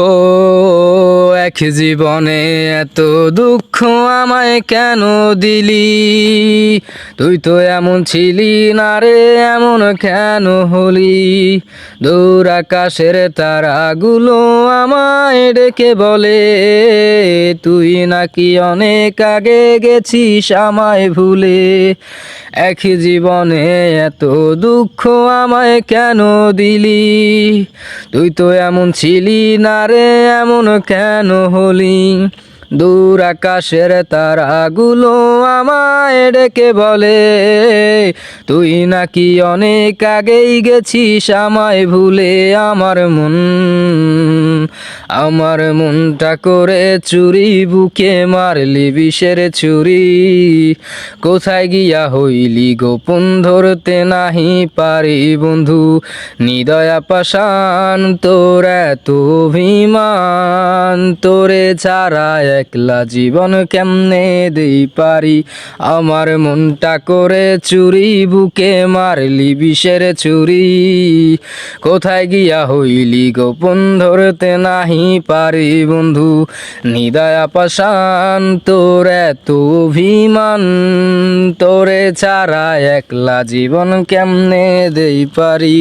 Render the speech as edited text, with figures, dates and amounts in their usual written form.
ও এক জীবনে এত দুঃখ আমায় কেন দিলি? তুই তো এমন ছিলি না রে, এমন কেন হলি? দূর আকাশের তারাগুলো আমায় ডেকে বলে, তুই নাকি অনেক আগে গেছিস আমায় ভুলে। এক জীবনে এত দুঃখ আমায় কেন দিলি? তুই তো এমন ছিলি না রে, এমন কেন হলি? দূর আকাশের তারাগুলো আমায় ডেকে বলে, তুই নাকি অনেক আগেই গেছিস আমায় ভুলে। আমার মনটা করে চুরি, বুকে মারলি বিষের ছুরি। কোথায় গিয়া হইলি গোপন ধরতে নাহি পারি বন্ধু। নিদয়া পাষাণ তোর এত অভিমান, তোরে ছাড়া একলা জীবন কেমনে দেই পারি। আমার মনটা করে চুরি, বুকে মারলি বিষের ছুরি। কোথায় গিয়া হইলি গোপন ধরতে নাহি পারি বন্ধু। নিদয়া পাষাণ তোর এত অভিমান, তোরে ছাড়া একলা জীবন কেমনে দেই পারি।